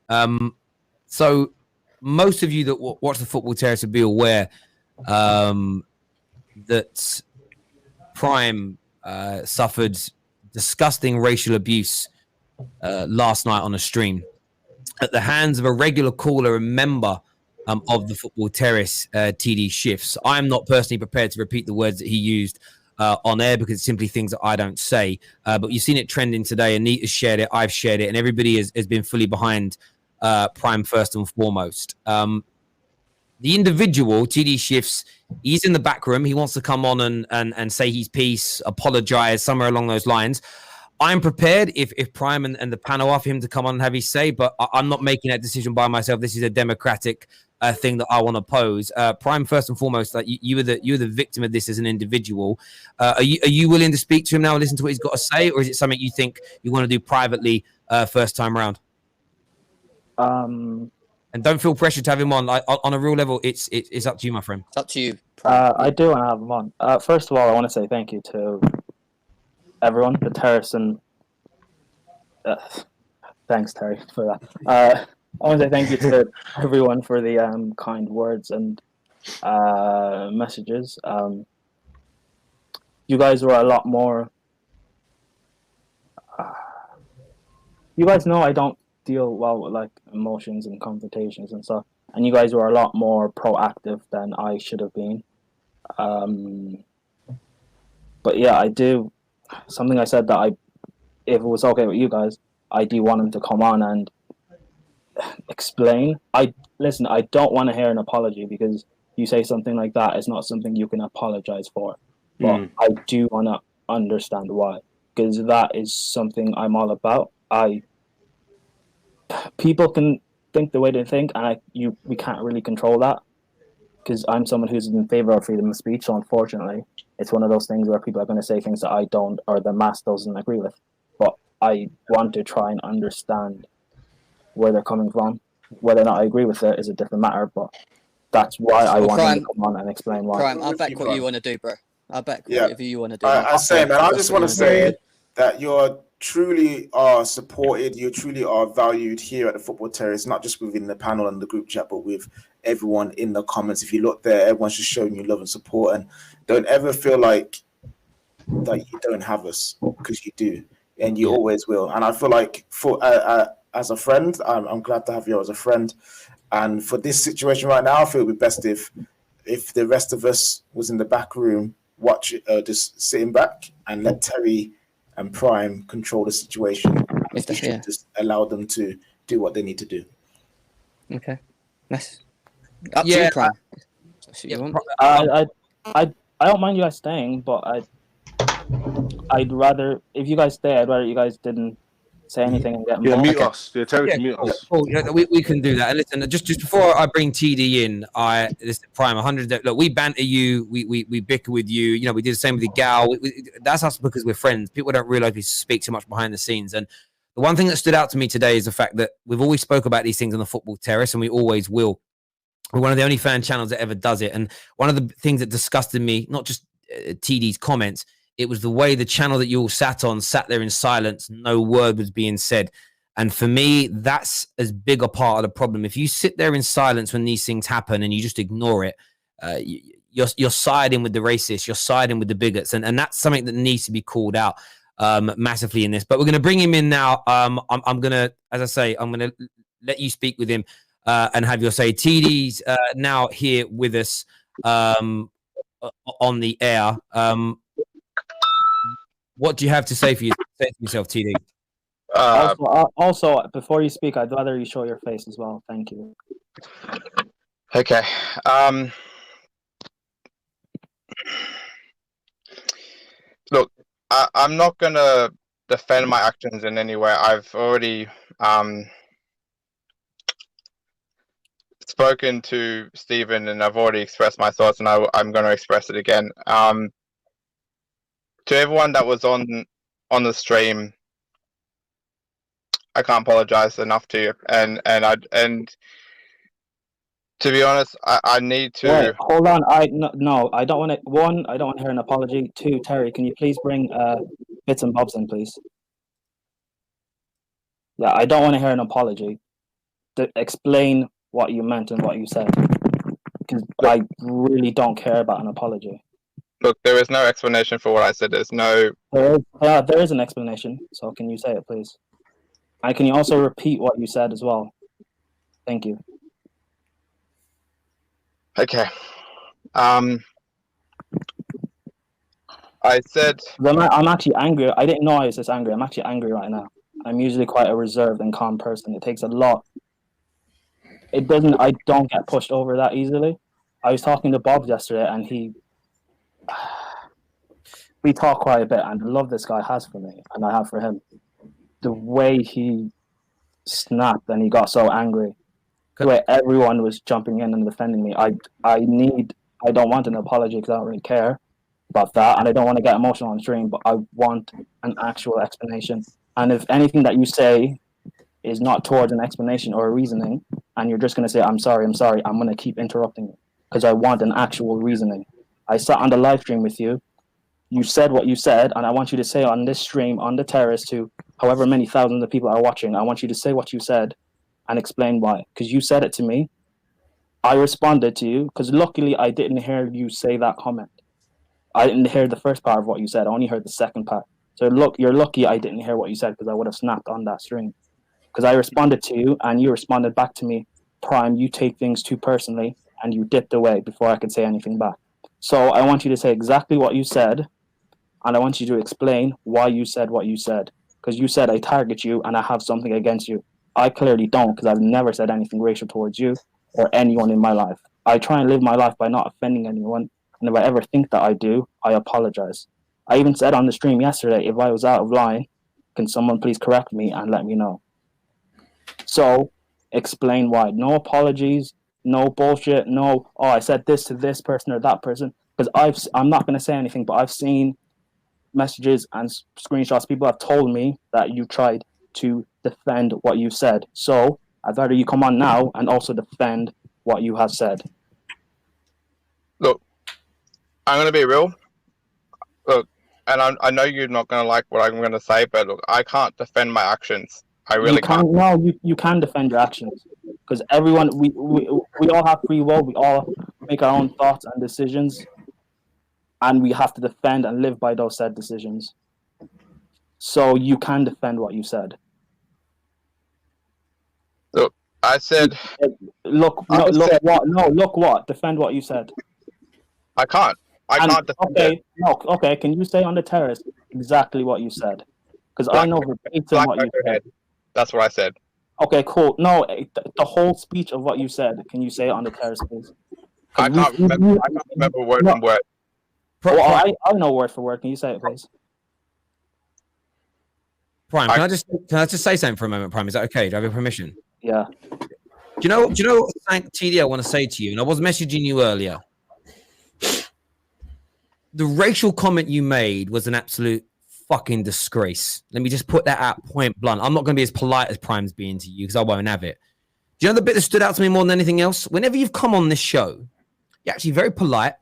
So most of you that watch the Football Terrace will be aware that Prime suffered disgusting racial abuse last night on a stream at the hands of a regular caller and member of the Football Terrace, TD Shifts. I'm not personally prepared to repeat the words that he used on air because it's simply things that I don't say. But you've seen it trending today. Anita's shared it, I've shared it, and everybody has been fully behind Prime first and foremost. The individual, TD Shifts, he's in the back room. He wants to come on and say his piece, apologize, somewhere along those lines. I'm prepared if Prime and the panel are for him to come on and have his say, but I'm not making that decision by myself. This is a democratic thing that I want to pose. Prime, first and foremost, like you were the victim of this as an individual. Are you willing to speak to him now and listen to what he's got to say, or is it something you think you want to do privately first time around? And don't feel pressure to have him on. Like, on a real level, it's up to you, my friend. It's up to you. I do want to have him on. First of all, I want to say thank you to everyone, the Terrace, and thanks, Terry, for that. I want to say thank you to everyone for the kind words and messages. You guys were a lot more. You guys know I don't deal well with like emotions and confrontations and stuff, and you guys were a lot more proactive than I should have been. But yeah, I do. Something I said that if it was okay with you guys, I do want him to come on and explain. I don't want to hear an apology because you say something like that is not something you can apologize for. But I do want to understand why, because that is something I'm all about. People can think the way they think, and we can't really control that. Because I'm someone who's in favor of freedom of speech, so unfortunately, it's one of those things where people are going to say things that I don't, or the mass doesn't agree with. But I want to try and understand where they're coming from. Whether or not I agree with it is a different matter, but that's why I want to come on and explain why. Prime, I'll back what you want to do, bro. I'll back whatever you want to do. I just want to say that you're truly are supported, you truly are valued here at the Football Terrace, not just within the panel and the group chat, but with everyone in the comments. If you look there, everyone's just showing you love and support, and don't ever feel like that you don't have us, because you do, and you always will. And I feel like for as a friend, I'm glad to have you as a friend, and for this situation right now, I feel it would be best if the rest of us was in the back room, just sitting back and let Terry and Prime control the situation. Just allow them to do what they need to do. Okay, that's up to you, Prime. I don't mind you guys staying, but I'd rather, if you guys stay, I'd rather you guys didn't say anything and get involved. Mute us. Yeah, Terry can mute us. Cool. We can do that. And listen, just before I bring TD in, Prime 100. Look, we banter you, we bicker with you. You know, we did the same with the gal. That's us because we're friends. People don't realize we speak so much behind the scenes. And the one thing that stood out to me today is the fact that we've always spoke about these things on the Football Terrace, and we always will. We're one of the only fan channels that ever does it. And one of the things that disgusted me, not just TD's comments, it was the way the channel that you all sat there in silence. No word was being said. And for me, that's as big a part of the problem. If you sit there in silence when these things happen and you just ignore it, you're siding with the racists, you're siding with the bigots. And that's something that needs to be called out massively in this. But we're going to bring him in now. I'm going to, as I say, I'm going to let you speak with him and have your say. TD's now here with us on the air. What do you have to say for yourself, TD? Also, before you speak, I'd rather you show your face as well. Thank you. Okay. Look, I'm not going to defend my actions in any way. I've already spoken to Stephen, and I've already expressed my thoughts, and I'm going to express it again. To everyone that was on the stream, I can't apologize enough to you, and to be honest, I need to. Wait, hold on, I don't want to. One, I don't want to hear an apology. Two, Terry, can you please bring bits and bobs in, please? Yeah, I don't want to hear an apology. explain what you meant and what you said, because I really don't care about an apology. Look, there is no explanation for what I said. There's no. There is an explanation. So can you say it, please? And can you also repeat what you said as well? Thank you. Okay. I said. I'm actually angry. I didn't know I was this angry. I'm actually angry right now. I'm usually quite a reserved and calm person. It takes a lot. I don't get pushed over that easily. I was talking to Bob yesterday, and we talk quite a bit, and the love this guy has for me, and I have for him. The way he snapped and he got so angry, the way everyone was jumping in and defending me. I don't want an apology because I don't really care about that, and I don't want to get emotional on stream, but I want an actual explanation. And if anything that you say is not towards an explanation or a reasoning, and you're just going to say, I'm sorry, I'm going to keep interrupting you because I want an actual reasoning. I sat on the live stream with you. You said what you said, and I want you to say on this stream, on the terrace, to however many thousands of people are watching, I want you to say what you said and explain why. Because you said it to me. I responded to you, because luckily I didn't hear you say that comment. I didn't hear the first part of what you said. I only heard the second part. So look, you're lucky I didn't hear what you said, because I would have snapped on that stream. Because I responded to you, and you responded back to me, Prime, you take things too personally, and you dipped away before I could say anything back. So I want you to say exactly what you said, and I want you to explain why you said what you said. Because you said I target you and I have something against you. I clearly don't, because I've never said anything racial towards you or anyone in my life. I try and live my life by not offending anyone, and if I ever think that I do, I apologize. I even said on the stream yesterday, if I was out of line, can someone please correct me and let me know? So explain why. No apologies, no bullshit, no, oh, I said this to this person or that person. Because I'm not going to say anything, but I've seen messages and screenshots. People have told me that you tried to defend what you said. So I'd rather you come on now and also defend what you have said. Look, I'm going to be real. Look, and I know you're not going to like what I'm going to say, but look, I can't defend my actions. I really can't. No, you can defend your actions, because everyone, we all have free will. We all make our own thoughts and decisions, and we have to defend and live by those said decisions. So you can defend what you said. Look, I said. Look what? Defend what you said. I can't. I can't defend it. Okay. Can you say on the terrace exactly what you said? Because I know verbatim what you said. That's what I said. Okay, cool. No, the whole speech of what you said. Can you say it on the terrace, please? I can't remember word from word. Well, I know word for word. Can you say it, please? Prime, can I just say something for a moment, Prime? Is that okay? Do I have your permission? Yeah. Do you know what, TD, I want to say to you? And I was messaging you earlier. The racial comment you made was an absolute fucking disgrace. Let me just put that out point blunt. I'm not going to be as polite as Prime's being to you, because I won't have it. Do you know the bit that stood out to me more than anything else? Whenever you've come on this show, you're actually very polite,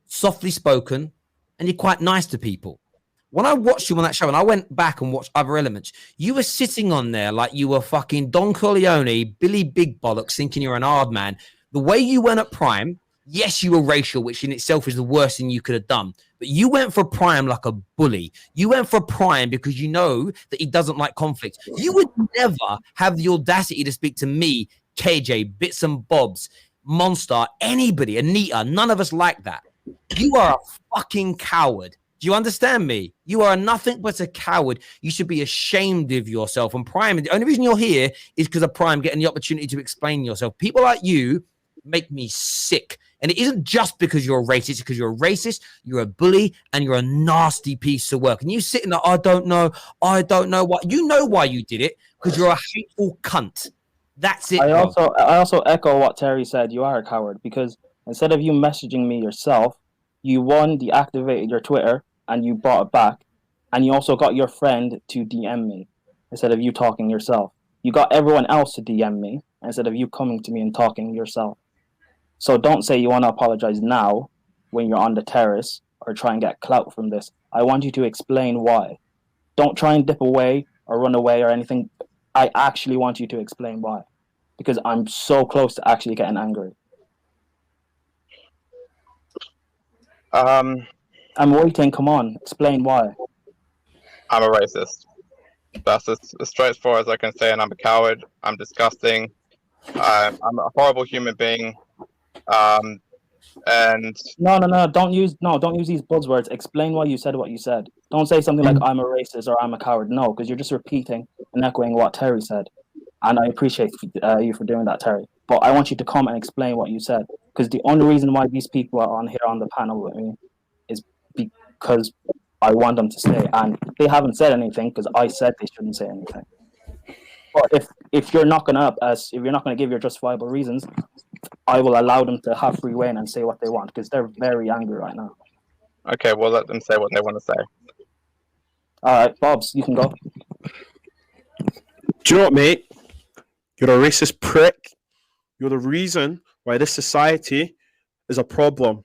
softly spoken, and you're quite nice to people. When I watched you on that show, and I went back and watched other elements, you were sitting on there like you were fucking Don Corleone, Billy Big Bollocks, thinking you're an hard man. The way you went at Prime, yes, you were racial, which in itself is the worst thing you could have done. But you went for Prime like a bully. You went for Prime because you know that he doesn't like conflict. You would never have the audacity to speak to me, KJ, Bits and Bobs, Monster, anybody, Anita. None of us like that. You are a fucking coward. Do you understand me? You are nothing but a coward. You should be ashamed of yourself. And Prime, the only reason you're here is because of Prime getting the opportunity to explain yourself. People like you make me sick. And it isn't just because you're a racist, it's because you're a racist, you're a bully, and you're a nasty piece of work. And you sitting there, I don't know what. You know why you did it, because you're a hateful cunt. That's it. I also echo what Terry said. You are a coward, because instead of you messaging me yourself, you deactivated your Twitter and you brought it back, and you also got your friend to DM me instead of you talking yourself. You got everyone else to DM me instead of you coming to me and talking yourself. So don't say you want to apologize now when you're on the terrace or try and get clout from this. I want you to explain why. Don't try and dip away or run away or anything. I actually want you to explain why. because I'm so close to actually getting angry. I'm I'm waiting. Come on, explain why. a racist. That's as straightforward as I can say, and I'm a coward. I'm disgusting. I'm a horrible human being. And No. Don't use these buzzwords. Explain why you said what you said. Don't say something like I'm a racist or I'm a coward. No, because you're just repeating and echoing what Terry said. And I appreciate you for doing that, Terry. But I want you to come and explain what you said. Because the only reason why these people are on here on the panel with me is because I want them to stay. And they haven't said anything because I said they shouldn't say anything. But if you're not gonna give your justifiable reasons, I will allow them to have free reign and say what they want because they're very angry right now. okay, we'll let them say what they want to say. All right, Bobs, you can go. Do you know what, mate? You're a racist prick. You're the reason why this society is a problem.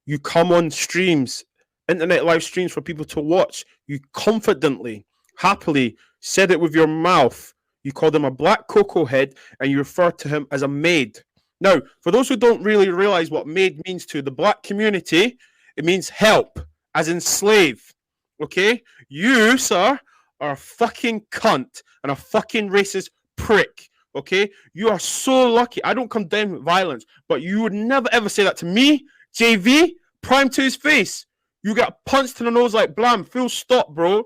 You come on streams, internet live streams for people to watch. You confidently, happily said it with your mouth. You called him a black cocoa head and you refer to him as a maid. Now, for those who don't really realize what maid means to the black community, it means help, as in slave. Okay? You, sir, are a fucking cunt and a fucking racist prick. Okay? You are so lucky. I don't condemn violence, but you would never ever say that to me, JV, Prime to his face. You get punched in the nose like blam. Full stop, bro.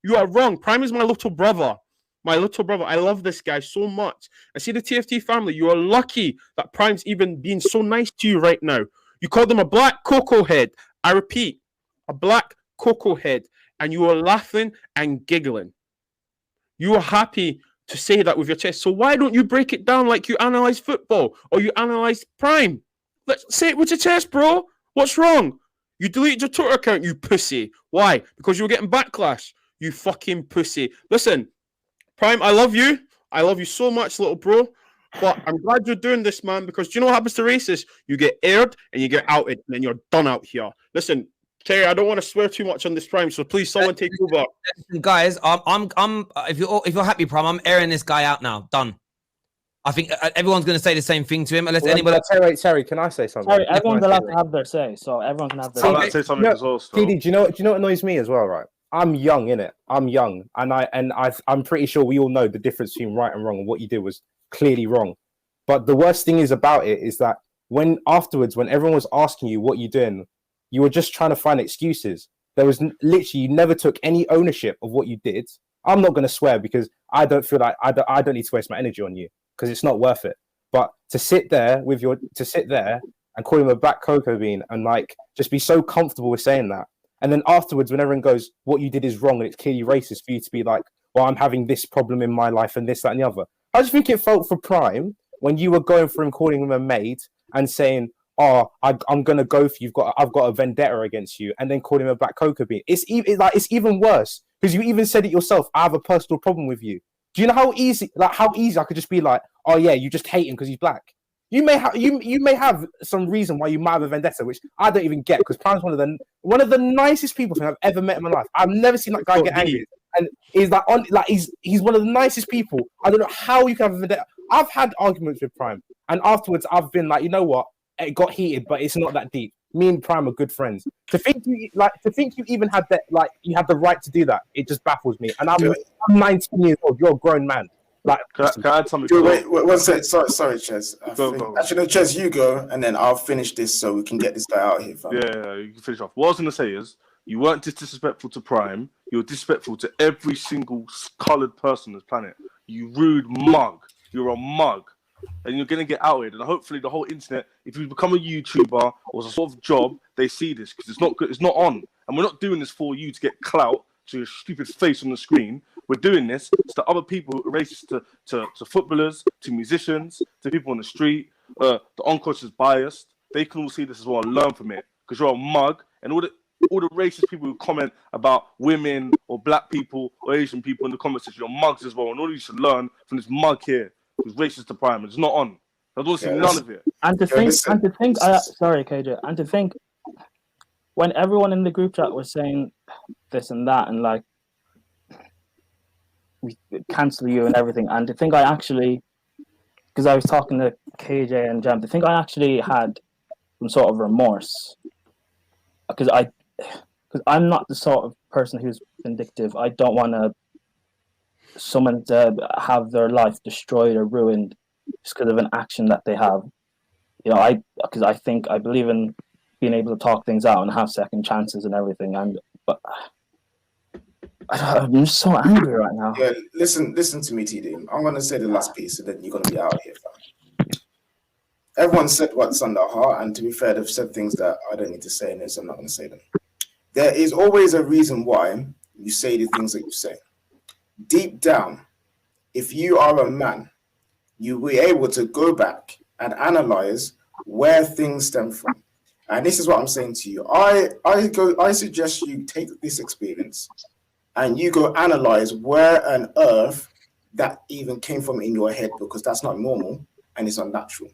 You are wrong. Prime is my little brother. My little brother. I love this guy so much. I see the TFT family. You are lucky that Prime's even being so nice to you right now. You called him a black cocoa head. I repeat, a black cocoa head. And you are laughing and giggling. You are happy to say that with your chest. So why don't you break it down like you analyze football or you analyze Prime? Let's say it with your chest, bro. What's wrong? You deleted your Twitter account, you pussy. Why? Because you were getting backlash. You fucking pussy. Listen, Prime, I love you. I love you so much, little bro. But I'm glad you're doing this, man, because do you know what happens to racists? You get aired and you get outed, and then you're done out here. Listen, Terry, I don't want to swear too much on this, Prime, so please, someone take over. Guys, I'm if you're happy, Prime, I'm airing this guy out now. Done. I think everyone's going to say the same thing to him, unless anybody. Terry, can I say something? Sorry, everyone's allowed to have their say, so everyone can have their I'd say. like to say something as well. TD, do you know what annoys me as well, right? I'm young, innit? I'm young, and I'm pretty sure we all know the difference between right and wrong, and what you did was clearly wrong. But the worst thing is about it is that when afterwards, when everyone was asking you what you're doing, you were just trying to find excuses. There was literally, you never took any ownership of what you did. I'm not going to swear because I don't feel like I don't need to waste my energy on you because it's not worth it. But to sit there and call him a black cocoa bean and like just be so comfortable with saying that. And then afterwards, when everyone goes, what you did is wrong and it's clearly racist, for you to be like, well, I'm having this problem in my life and this, that, and the other. I just think it felt for Prime when you were going for him, calling him a maid and saying, oh, I'm going to go for you. I've got a vendetta against you. And then calling him a black cocoa bean. It's even worse because you even said it yourself. I have a personal problem with you. Do you know how easy I could just be like, oh yeah, you just hate him because he's black. You may have some reason why you might have a vendetta, which I don't even get because Prime's one of the nicest people I've ever met in my life. I've never seen that guy get angry, and he's he's one of the nicest people. I don't know how you can have a vendetta. I've had arguments with Prime, and afterwards I've been like, you know what, it got heated, but it's not that deep. Me and Prime are good friends. To think you even had that, like you had the right to do that, it just baffles me. And I'm 19 years old. You're a grown man. Like, can I add something? Wait, one second. Sorry, Ches. Go. Actually, no, Ches, you go, and then I'll finish this so we can get this guy out of here. Fam. Yeah, you can finish off. What I was going to say is, you weren't just disrespectful to Prime. You were disrespectful to every single coloured person on this planet. You rude mug. You're a mug. And you're going to get outed. And hopefully the whole internet, if you become a YouTuber or a sort of job, they see this because it's not good. It's not on. And we're not doing this for you to get clout to your stupid face on the screen. We're doing this to other people, racist to footballers, to musicians, to people on the street, the unconscious biased. They can all see this as well and learn from it because you're a mug. And all the racist people who comment about women or black people or Asian people in the comment section, you're mugs as well. And all you should learn from this mug here who's racist to Prime. It's not on. I don't see none of it. And to think, sorry, KJ, and to think, when everyone in the group chat was saying this and that, and like, we cancel you and everything, and to think I actually because I was talking to KJ and Jam, I think I actually had some sort of remorse because I'm not the sort of person who's vindictive. I don't want someone to have their life destroyed or ruined just because of an action that they have. You know, because I believe in being able to talk things out and have second chances and everything. But I'm just so angry right now. Yeah, listen to me, TD. I'm gonna say the last piece, and then you're gonna be out of here, fam. Everyone said what's on their heart, and to be fair, they've said things that I don't need to say in this. So I'm not gonna say them. There is always a reason why you say the things that you say. Deep down, if you are a man, you will be able to go back and analyze where things stem from. And this is what I'm saying to you. I suggest you take this experience and you go analyze where on earth that even came from in your head, because that's not normal and it's unnatural.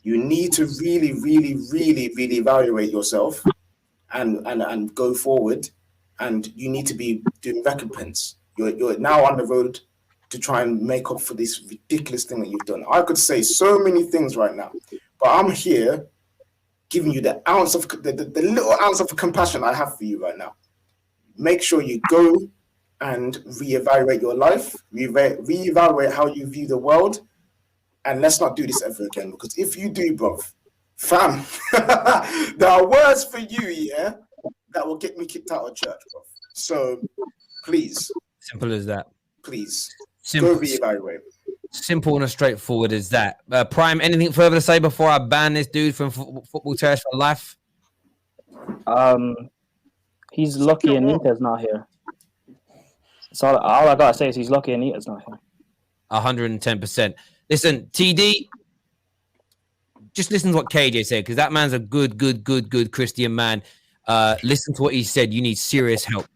You need to really, really, really, really evaluate yourself and go forward. And you need to be doing recompense. You're now on the road to try and make up for this ridiculous thing that you've done. I could say so many things right now, but I'm here giving you the ounce of the little ounce of compassion I have for you right now. Make sure you go and reevaluate your life, reevaluate how you view the world, and let's not do this ever again. Because if you do, bruv, fam, there are words for you, yeah, that will get me kicked out of church, bruv. So please, Simple as that. please Simple, go reevaluate. simple and as straightforward as that. Prime, anything further to say before I ban this dude from Football Terrace for life? He's lucky Anita's not here. So all I gotta say is he's lucky Anita's not here. 110%. Listen, TD, just listen to what KJ said, because that man's a good Christian man. Listen to what he said. You need serious help.